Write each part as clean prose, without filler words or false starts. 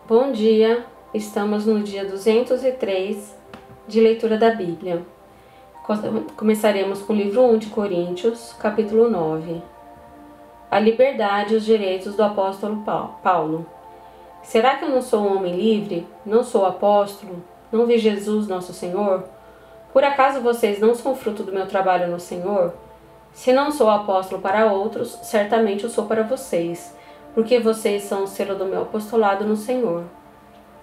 Bom dia, estamos no dia 203 de leitura da Bíblia. Começaremos com o livro 1 de Coríntios, capítulo 9. A liberdade e os direitos do apóstolo Paulo. Será que eu não sou um homem livre? Não sou apóstolo? Não vi Jesus, nosso Senhor? Por acaso vocês não são fruto do meu trabalho no Senhor? Se não sou apóstolo para outros, certamente eu sou para vocês, porque vocês são o selo do meu apostolado no Senhor.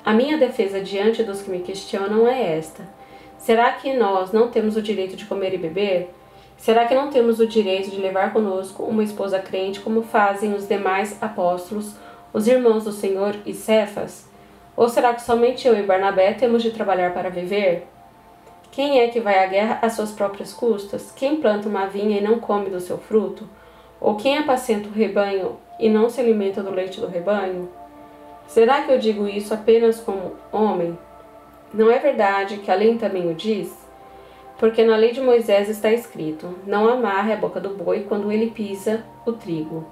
A minha defesa diante dos que me questionam é esta: será que nós não temos o direito de comer e beber? Será que não temos o direito de levar conosco uma esposa crente como fazem os demais apóstolos, os irmãos do Senhor e Cefas? Ou será que somente eu e Barnabé temos de trabalhar para viver? Quem é que vai à guerra às suas próprias custas? Quem planta uma vinha e não come do seu fruto? Ou quem apacenta o rebanho e não se alimenta do leite do rebanho? Será que eu digo isso apenas como homem? Não é verdade que a lei também o diz? Porque na lei de Moisés está escrito: não amarre a boca do boi quando ele pisa o trigo.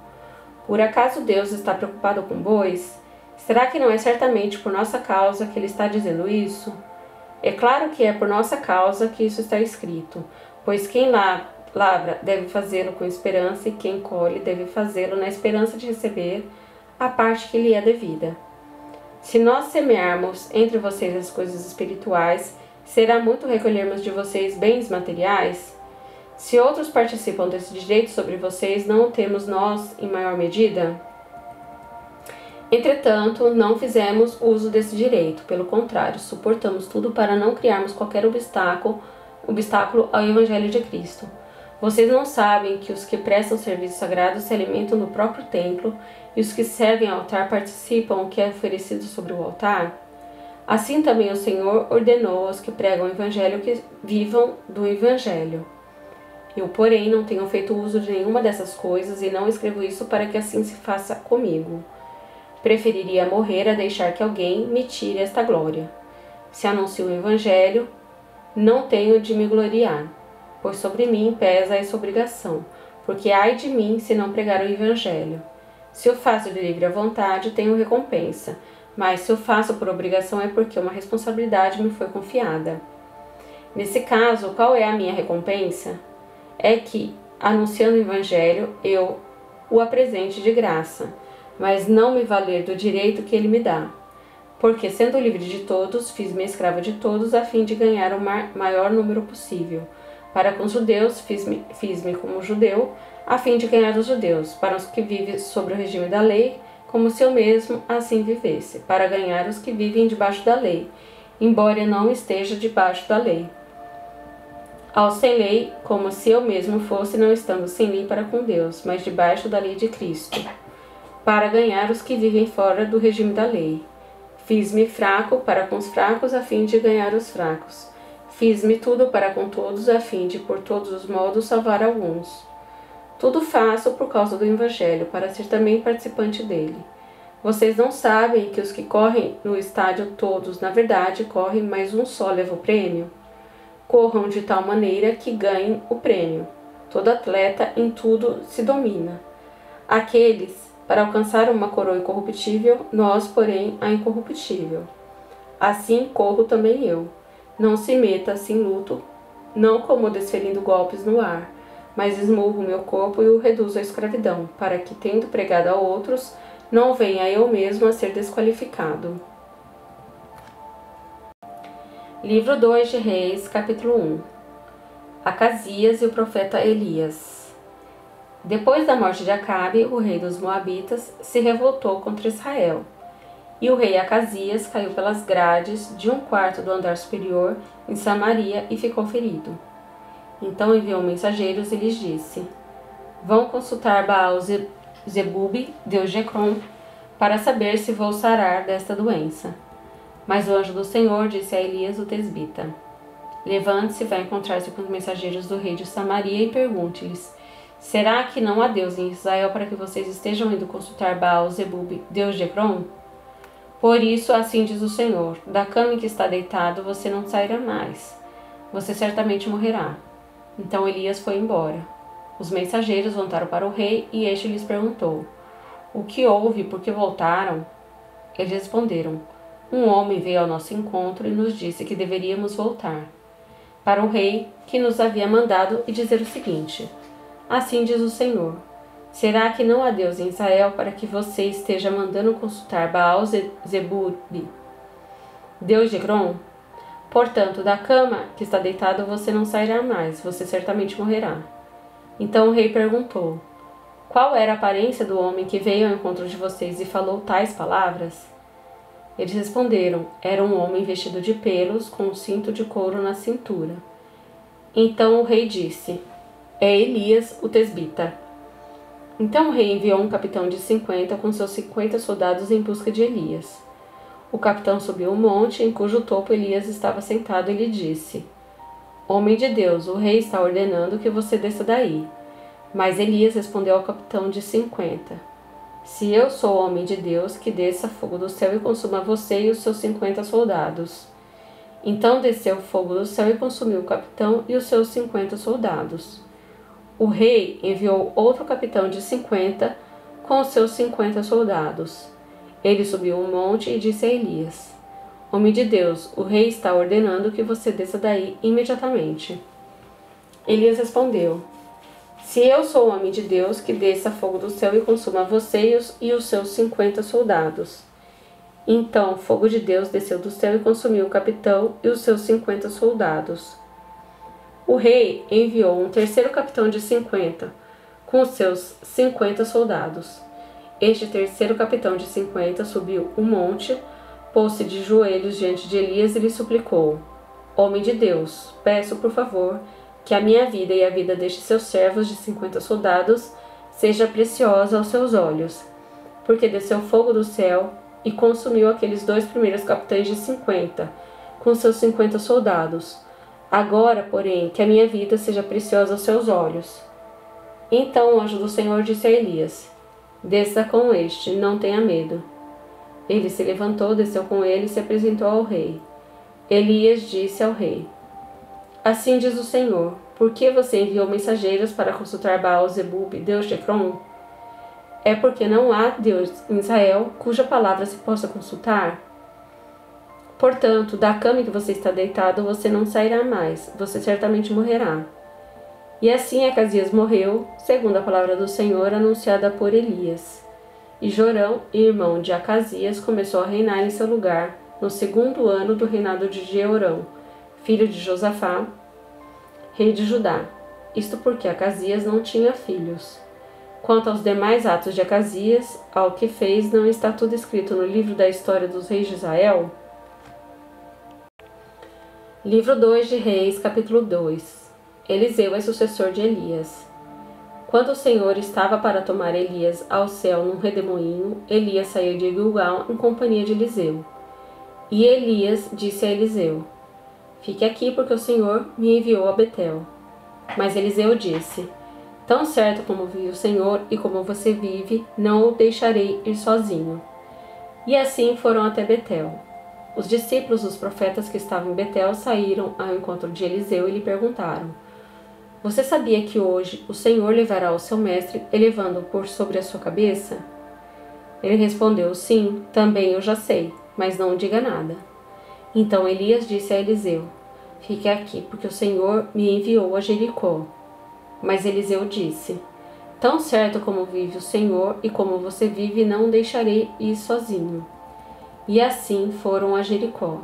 Por acaso Deus está preocupado com bois? Será que não é certamente por nossa causa que ele está dizendo isso? É claro que é por nossa causa que isso está escrito, pois quem lavra deve fazê-lo com esperança e quem colhe deve fazê-lo na esperança de receber a parte que lhe é devida. Se nós semearmos entre vocês as coisas espirituais, será muito recolhermos de vocês bens materiais? Se outros participam desse direito sobre vocês, não o temos nós em maior medida? Entretanto, não fizemos uso desse direito, pelo contrário, suportamos tudo para não criarmos qualquer obstáculo ao Evangelho de Cristo. Vocês não sabem que os que prestam serviço sagrado se alimentam no próprio templo e os que servem ao altar participam do que é oferecido sobre o altar? Assim também o Senhor ordenou aos que pregam o Evangelho que vivam do Evangelho. Eu, porém, não tenho feito uso de nenhuma dessas coisas e não escrevo isso para que assim se faça comigo. Preferiria morrer a deixar que alguém me tire esta glória. Se anuncio o Evangelho, não tenho de me gloriar, pois sobre mim pesa essa obrigação, porque ai de mim se não pregar o Evangelho. Se eu faço de livre vontade, tenho recompensa, mas se eu faço por obrigação é porque uma responsabilidade me foi confiada. Nesse caso, qual é a minha recompensa? É que, anunciando o Evangelho, eu o apresente de graça, mas não me valer do direito que ele me dá. Porque, sendo livre de todos, fiz-me escrava de todos a fim de ganhar o maior número possível. Para com os judeus, fiz-me como judeu, a fim de ganhar os judeus. Para os que vivem sob o regime da lei, como se eu mesmo assim vivesse, para ganhar os que vivem debaixo da lei, embora eu não esteja debaixo da lei. Ao sem lei, como se eu mesmo fosse, não estando sem lei para com Deus, mas debaixo da lei de Cristo, para ganhar os que vivem fora do regime da lei. Fiz-me fraco para com os fracos, a fim de ganhar os fracos. Fiz-me tudo para com todos, a fim de, por todos os modos, salvar alguns. Tudo faço por causa do Evangelho, para ser também participante dele. Vocês não sabem que os que correm no estádio todos, na verdade, correm, mas um só leva o prêmio? Corram de tal maneira que ganhem o prêmio. Todo atleta em tudo se domina. Aqueles para alcançar uma coroa incorruptível, nós, porém, a incorruptível. Assim corro também eu. Não se meta assim luto, não como desferindo golpes no ar, mas esmurro meu corpo e o reduzo à escravidão, para que, tendo pregado a outros, não venha eu mesmo a ser desqualificado. Livro 2 de Reis, capítulo 1. Acasias e o profeta Elias. Depois da morte de Acabe, o rei dos Moabitas se revoltou contra Israel. E o rei Acasias caiu pelas grades de um quarto do andar superior em Samaria e ficou ferido. Então enviou mensageiros e lhes disse: vão consultar Baal-Zebub, deus de Ecrom, para saber se vou sarar desta doença. Mas o anjo do Senhor disse a Elias o tesbita: levante-se, vá encontrar-se com os mensageiros do rei de Samaria e pergunte-lhes: será que não há Deus em Israel para que vocês estejam indo consultar Baal-Zebub, deus de Ecrom? Por isso, assim diz o Senhor: da cama em que está deitado você não sairá mais. Você certamente morrerá. Então Elias foi embora. Os mensageiros voltaram para o rei e este lhes perguntou: o que houve? Por que voltaram? Eles responderam: um homem veio ao nosso encontro e nos disse que deveríamos voltar para o rei que nos havia mandado e dizer o seguinte: assim diz o Senhor: será que não há Deus em Israel para que você esteja mandando consultar Baal-Zebub, Deus de Egrom? Portanto, da cama que está deitado você não sairá mais, você certamente morrerá. Então o rei perguntou: qual era a aparência do homem que veio ao encontro de vocês e falou tais palavras? Eles responderam: era um homem vestido de pelos, com um cinto de couro na cintura. Então o rei disse: é Elias, o tesbita. Então o rei enviou um capitão de 50 com seus 50 soldados em busca de Elias. O capitão subiu o monte, em cujo topo Elias estava sentado, e lhe disse: homem de Deus, o rei está ordenando que você desça daí. Mas Elias respondeu ao capitão de 50: se eu sou homem de Deus, que desça fogo do céu e consuma você e os seus 50 soldados. Então desceu fogo do céu e consumiu o capitão e os seus 50 soldados. O rei enviou outro capitão de 50 com os seus 50 soldados. Ele subiu um monte e disse a Elias: homem de Deus, o rei está ordenando que você desça daí imediatamente. Elias respondeu: se eu sou o homem de Deus, que desça fogo do céu e consuma você e os seus 50 soldados. Então o fogo de Deus desceu do céu e consumiu o capitão e os seus 50 soldados. O rei enviou um terceiro capitão de 50 com os seus 50 soldados. Este terceiro capitão de 50 subiu o monte, pôs-se de joelhos diante de Elias e lhe suplicou: homem de Deus, peço por favor que a minha vida e a vida destes seus servos de 50 soldados seja preciosa aos seus olhos, porque desceu fogo do céu e consumiu aqueles dois primeiros capitães de 50, com seus 50 soldados. Agora, porém, que a minha vida seja preciosa aos seus olhos. Então o anjo do Senhor disse a Elias: desça com este, não tenha medo. Ele se levantou, desceu com ele e se apresentou ao rei. Elias disse ao rei: assim diz o Senhor: por que você enviou mensageiros para consultar Baal-Zebub, Deus de Egrom? É porque não há Deus em Israel cuja palavra se possa consultar? Portanto, da cama em que você está deitado você não sairá mais, você certamente morrerá. E assim Acasias morreu, segundo a palavra do Senhor anunciada por Elias. E Jorão, irmão de Acasias, começou a reinar em seu lugar, no segundo ano do reinado de Jeorão, filho de Josafá, rei de Judá. Isto porque Acasias não tinha filhos. Quanto aos demais atos de Acasias, ao que fez, não está tudo escrito no livro da história dos reis de Israel? Livro 2 de Reis, capítulo 2. Eliseu é sucessor de Elias. Quando o Senhor estava para tomar Elias ao céu num redemoinho, Elias saiu de Gilgal em companhia de Eliseu. E Elias disse a Eliseu: fique aqui, porque o Senhor me enviou a Betel. Mas Eliseu disse: tão certo como vive o Senhor e como você vive, não o deixarei ir sozinho. E assim foram até Betel. Os discípulos dos profetas que estavam em Betel saíram ao encontro de Eliseu e lhe perguntaram: você sabia que hoje o Senhor levará o seu mestre, elevando-o por sobre a sua cabeça? Ele respondeu: sim, também eu já sei, mas não diga nada. Então Elias disse a Eliseu: fique aqui, porque o Senhor me enviou a Jericó. Mas Eliseu disse: tão certo como vive o Senhor e como você vive, não o deixarei ir sozinho. E assim foram a Jericó.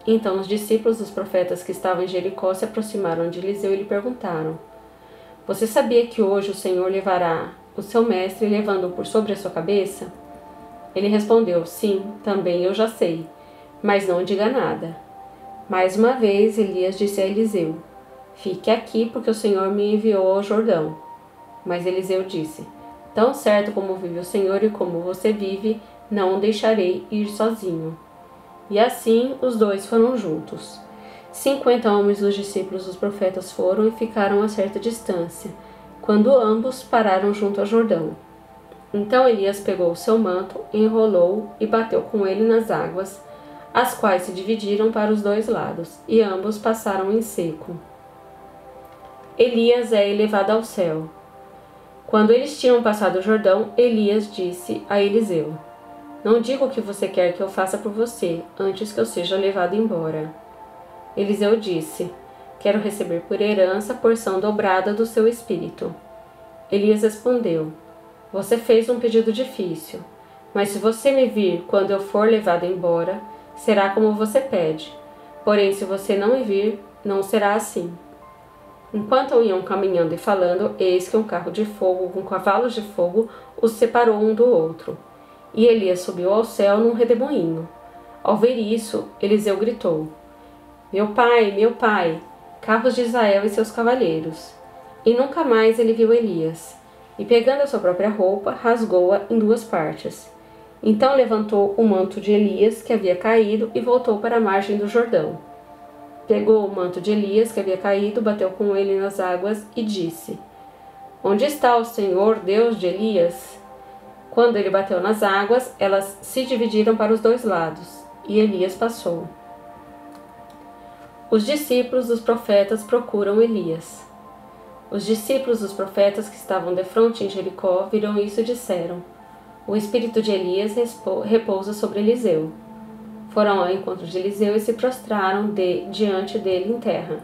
Então os discípulos dos profetas que estavam em Jericó se aproximaram de Eliseu e lhe perguntaram: você sabia que hoje o Senhor levará o seu mestre, levando-o por sobre a sua cabeça? Ele respondeu: sim, também eu já sei, mas não diga nada. Mais uma vez Elias disse a Eliseu: fique aqui, porque o Senhor me enviou ao Jordão. Mas Eliseu disse: tão certo como vive o Senhor e como você vive, não o deixarei ir sozinho. E assim os dois foram juntos. 50 homens dos discípulos dos profetas foram e ficaram a certa distância, quando ambos pararam junto ao Jordão. Então Elias pegou o seu manto, enrolou e bateu com ele nas águas, as quais se dividiram para os dois lados, e ambos passaram em seco. Elias é elevado ao céu. Quando eles tinham passado o Jordão, Elias disse a Eliseu: Não digo o que você quer que eu faça por você, antes que eu seja levado embora. Eliseu disse: Quero receber por herança a porção dobrada do seu espírito. Elias respondeu: Você fez um pedido difícil, mas se você me vir quando eu for levado embora, será como você pede. Porém, se você não me vir, não será assim. Enquanto iam caminhando e falando, eis que um carro de fogo com cavalos de fogo os separou um do outro. E Elias subiu ao céu num redemoinho. Ao ver isso, Eliseu gritou: meu pai, carros de Israel e seus cavaleiros. E nunca mais ele viu Elias. E pegando a sua própria roupa, rasgou-a em duas partes. Então levantou o manto de Elias, que havia caído, e voltou para a margem do Jordão. Pegou o manto de Elias, que havia caído, bateu com ele nas águas e disse: Onde está o Senhor, Deus de Elias? Quando ele bateu nas águas, elas se dividiram para os dois lados, e Elias passou. Os discípulos dos profetas procuram Elias. Os discípulos dos profetas que estavam defronte em Jericó viram isso e disseram: O espírito de Elias repousa sobre Eliseu. Foram ao encontro de Eliseu e se prostraram diante dele em terra.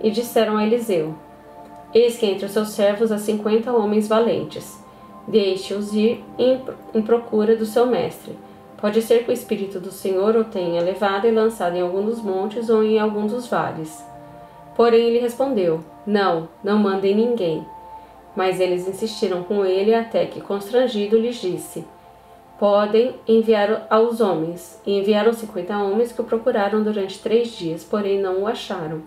E disseram a Eliseu: Eis que entre os seus servos há 50 homens valentes. Deixe-os ir em procura do seu mestre. Pode ser que o Espírito do Senhor o tenha levado e lançado em algum dos montes ou em algum dos vales. Porém ele respondeu: Não mandem ninguém. Mas eles insistiram com ele até que, constrangido, lhes disse: Podem enviar aos homens. E enviaram 50 homens que o procuraram durante 3 dias, porém não o acharam.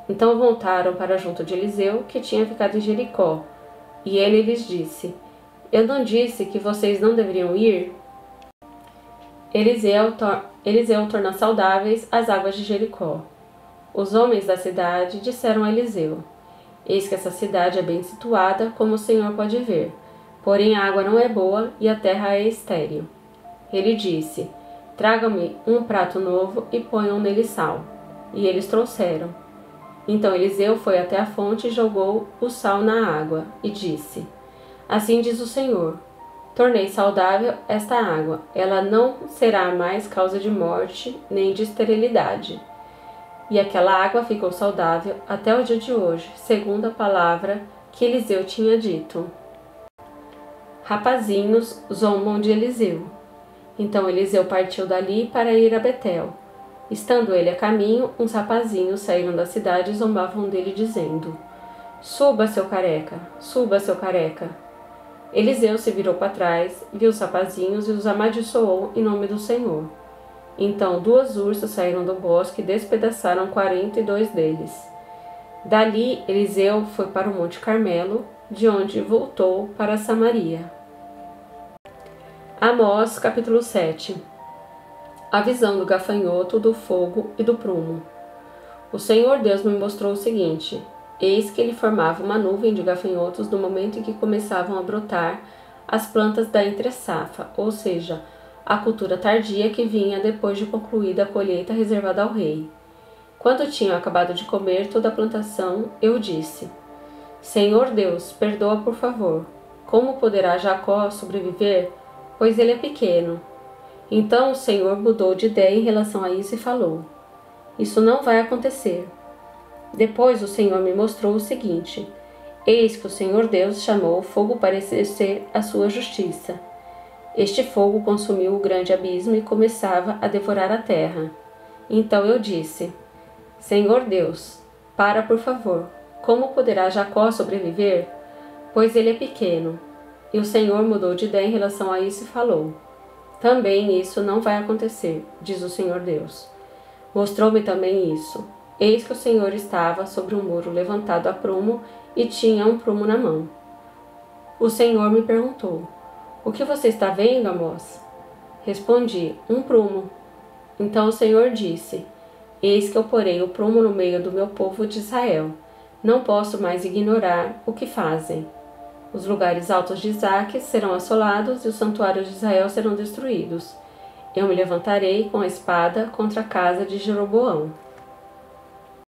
Então voltaram para junto de Eliseu, que tinha ficado em Jericó. E ele lhes disse: Eu não disse que vocês não deveriam ir? Eliseu torna saudáveis as águas de Jericó. Os homens da cidade disseram a Eliseu: Eis que essa cidade é bem situada, como o Senhor pode ver. Porém a água não é boa e a terra é estéril. Ele disse: Tragam-me um prato novo e ponham nele sal. E eles trouxeram. Então Eliseu foi até a fonte e jogou o sal na água, e disse: Assim diz o Senhor: Tornei saudável esta água, ela não será mais causa de morte nem de esterilidade. E aquela água ficou saudável até o dia de hoje, segundo a palavra que Eliseu tinha dito. Rapazinhos zombam de Eliseu. Então Eliseu partiu dali para ir a Betel. Estando ele a caminho, uns rapazinhos saíram da cidade e zombavam dele, dizendo: Suba, seu careca! Suba, seu careca! Eliseu se virou para trás, viu os rapazinhos e os amaldiçoou em nome do Senhor. Então 2 ursas saíram do bosque e despedaçaram 42 deles. Dali Eliseu foi para o Monte Carmelo, de onde voltou para Samaria. Amós, capítulo 7. A visão do gafanhoto, do fogo e do prumo. O Senhor Deus me mostrou o seguinte: eis que ele formava uma nuvem de gafanhotos no momento em que começavam a brotar as plantas da entre-safra, ou seja, a cultura tardia que vinha depois de concluída a colheita reservada ao rei. Quando tinham acabado de comer toda a plantação, eu disse: Senhor Deus, perdoa por favor. Como poderá Jacó sobreviver? Pois ele é pequeno. Então o Senhor mudou de ideia em relação a isso e falou: Isso não vai acontecer. Depois o Senhor me mostrou o seguinte: eis que o Senhor Deus chamou o fogo para exercer a sua justiça. Este fogo consumiu o grande abismo e começava a devorar a terra. Então eu disse: Senhor Deus, para por favor. Como poderá Jacó sobreviver? Pois ele é pequeno. E o Senhor mudou de ideia em relação a isso e falou: Também isso não vai acontecer, diz o Senhor Deus. Mostrou-me também isso. Eis que o Senhor estava sobre um muro levantado a prumo e tinha um prumo na mão. O Senhor me perguntou: O que você está vendo, Amós? Respondi: Um prumo. Então o Senhor disse: Eis que eu porei o prumo no meio do meu povo de Israel. Não posso mais ignorar o que fazem. Os lugares altos de Isaque serão assolados e os santuários de Israel serão destruídos. Eu me levantarei com a espada contra a casa de Jeroboão.